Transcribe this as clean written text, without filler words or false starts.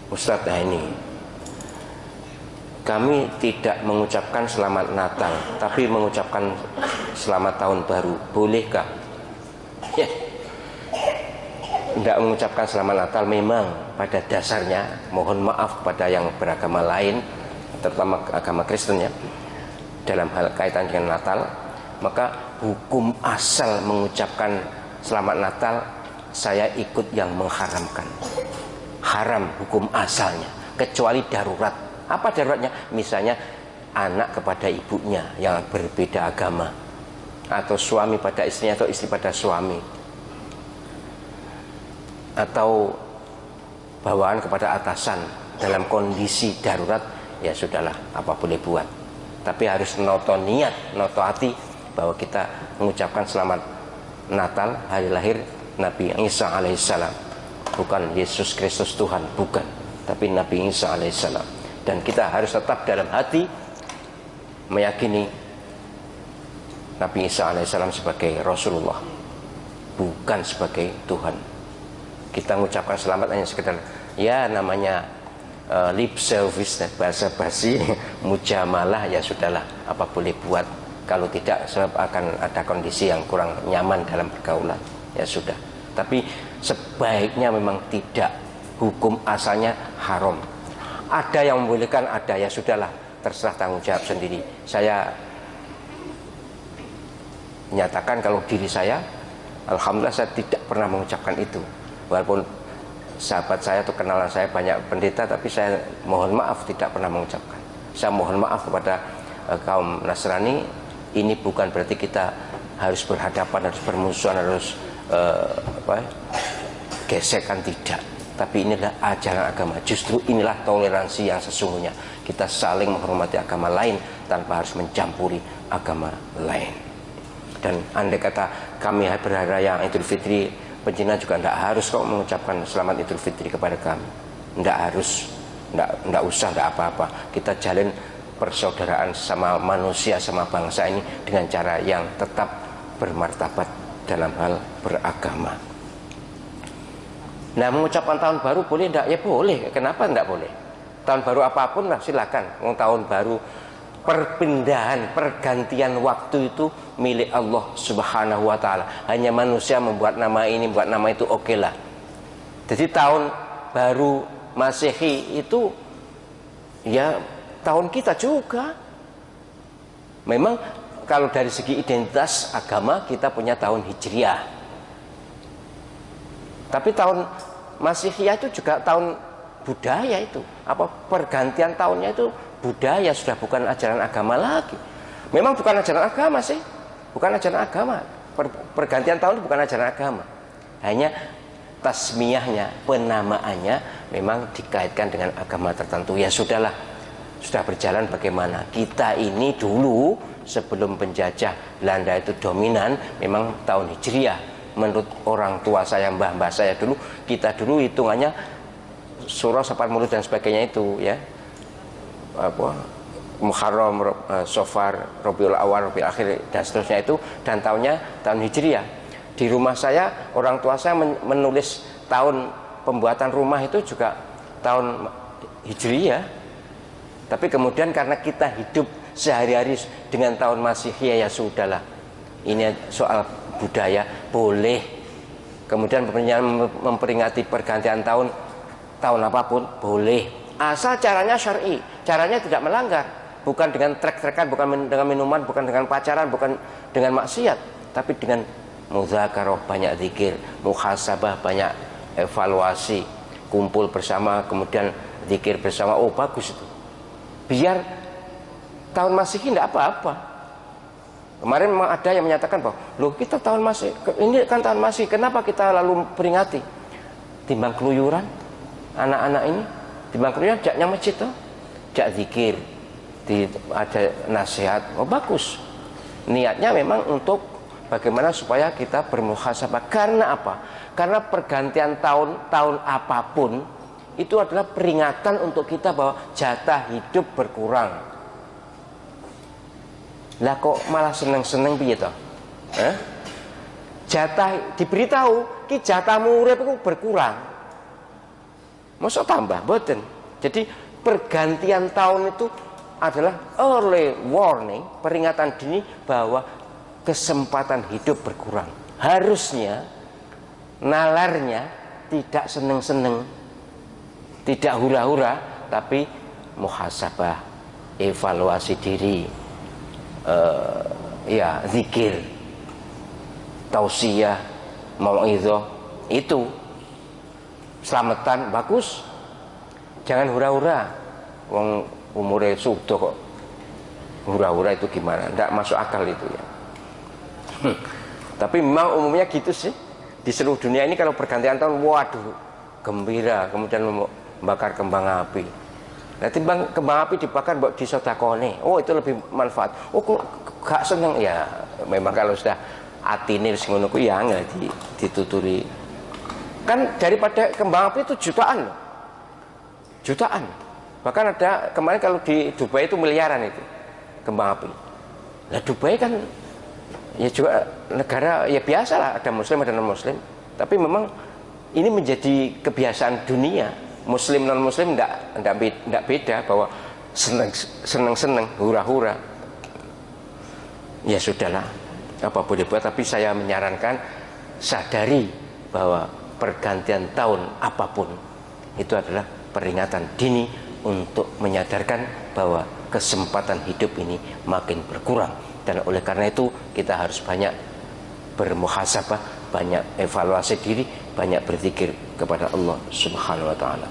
Ustadz, nah ini kami tidak mengucapkan selamat Natal, tapi mengucapkan selamat tahun baru, bolehkah? Ya, tidak mengucapkan selamat Natal memang pada dasarnya, mohon maaf kepada yang beragama lain, terutama agama Kristen ya, dalam hal kaitan dengan Natal, maka hukum asal mengucapkan selamat Natal saya ikut yang mengharamkan. Haram hukum asalnya, kecuali darurat. Apa daruratnya? Misalnya anak kepada ibunya yang berbeda agama, atau suami pada istrinya, atau istri pada suami, atau bawaan kepada atasan dalam kondisi darurat, ya sudahlah, apa boleh buat. Tapi harus noto niat, noto hati bahwa kita mengucapkan selamat Natal, hari lahir Nabi Isa alaihissalam, bukan Yesus Kristus Tuhan, bukan, tapi Nabi Isa alaihissalam. Dan kita harus tetap dalam hati meyakini Nabi Isa alaihissalam sebagai Rasulullah, bukan sebagai Tuhan. Kita mengucapkan selamat hanya sekedar ya namanya lip service, bahasa basi, mujamalah, ya sudahlah, apa boleh buat. Kalau tidak, sebab akan ada kondisi yang kurang nyaman dalam pergaulan, ya sudah. Tapi sebaiknya memang tidak, hukum asalnya haram. Ada yang membolehkan, ada, ya sudahlah, terserah, tanggung jawab sendiri. Saya menyatakan kalau diri saya, alhamdulillah saya tidak pernah mengucapkan itu. Walaupun sahabat saya atau kenalan saya banyak pendeta, tapi saya mohon maaf tidak pernah mengucapkan. Saya mohon maaf kepada kaum Nasrani. Ini bukan berarti kita harus berhadapan, harus bermusuhan, harus gesekan, tidak. Tapi inilah ajaran agama. Justru inilah toleransi yang sesungguhnya. Kita saling menghormati agama lain tanpa harus mencampuri agama lain. Dan andai kata kami berhari raya Idul Fitri, penjenengan juga tidak harus kok mengucapkan selamat Idul Fitri kepada kami. Tidak harus, tidak usah, tidak apa-apa. Kita jalin persaudaraan sama manusia, sama bangsa ini dengan cara yang tetap bermartabat dalam hal beragama. Nah, mengucapkan tahun baru boleh tidak? Ya boleh. Kenapa tidak boleh? Tahun baru apapun lah silakan. Tahun baru, perpindahan, pergantian waktu itu milik Allah Subhanahu wa Ta'ala. Hanya manusia membuat nama ini, membuat nama itu, oke lah. Jadi tahun baru Masehi itu ya tahun kita juga. Memang kalau dari segi identitas agama kita punya tahun Hijriah, tapi tahun Masihiyah itu juga tahun budaya itu. Apa pergantian tahunnya itu budaya, sudah bukan ajaran agama lagi. Memang bukan ajaran agama sih, bukan ajaran agama. Pergantian tahun itu bukan ajaran agama. Hanya tasmiyahnya, penamaannya memang dikaitkan dengan agama tertentu. Ya sudahlah, sudah berjalan bagaimana. Kita ini dulu sebelum penjajah Belanda itu dominan, memang tahun Hijriah. Menurut orang tua saya, mbah-mbah saya dulu, kita dulu hitungannya Surah, Safar, Maulud dan sebagainya itu ya. Muharram, Safar, Rabiul Awal, Rabiul Akhir dan seterusnya itu, dan tahunnya tahun Hijriah. Di rumah saya, orang tua saya menulis tahun pembuatan rumah itu juga tahun Hijriah. Tapi kemudian karena kita hidup sehari-hari dengan tahun Masihiyah, ya sudahlah. Ini soal budaya, boleh. Kemudian memperingati pergantian tahun, tahun apapun boleh, asal caranya syar'i, caranya tidak melanggar, bukan dengan trek-trekan, bukan dengan minuman, bukan dengan pacaran, bukan dengan maksiat, tapi dengan mudzakarah, banyak zikir, muhasabah, banyak evaluasi, kumpul bersama, kemudian zikir bersama. Oh bagus itu, biar tahun Masehi tidak apa-apa. Kemarin memang ada yang menyatakan bahwa loh, kita tahun Masehi, ini kan tahun Masehi, kenapa kita lalu peringati? Timbang keluyuran anak-anak ini, timbang keluyuran jaknya masjid tuh, jak zikir, ada nasihat. Oh bagus, niatnya memang untuk bagaimana supaya kita bermuhasabah. Karena apa? Karena pergantian tahun apapun itu adalah peringatan untuk kita bahwa jatah hidup berkurang. Lah kok malah seneng-seneng piye toh? Jatah diberitahu ki jatahmu urip iku berkurang. Masa tambah boten. Jadi pergantian tahun itu adalah early warning, peringatan dini bahwa kesempatan hidup berkurang. Harusnya nalarnya tidak seneng-seneng, tidak hura-hura, tapi muhasabah, evaluasi diri, ya zikir, tausiah, mau'idhah, itu selamatan bagus. Jangan hura-hura, wong umurnya sudah kok hura-hura, itu gimana? Tidak masuk akal itu ya. Tapi memang umumnya gitu sih. Di seluruh dunia ini kalau pergantian tahun, waduh, gembira, kemudian membakar kembang api. Nah, timbang kembang api dibakar buat disodakone, oh itu lebih manfaat. Oh kok gak seneng ya, memang kalau sudah atine wis ngono ku ya nggak dituturi. Kan daripada kembang api itu jutaan loh. Jutaan. Bahkan ada kemarin kalau di Dubai itu miliaran itu kembang api. Nah Dubai kan ya juga negara ya biasa lah, ada muslim ada non muslim. Tapi memang ini menjadi kebiasaan dunia. Muslim non muslim enggak beda, bahwa seneng hura-hura. Ya sudahlah, apa boleh buat. Tapi saya menyarankan sadari bahwa pergantian tahun apapun itu adalah peringatan dini untuk menyadarkan bahwa kesempatan hidup ini makin berkurang, dan oleh karena itu kita harus banyak bermuhasabah, banyak evaluasi diri, banyak berzikir kepada Allah Subhanahu wa taala.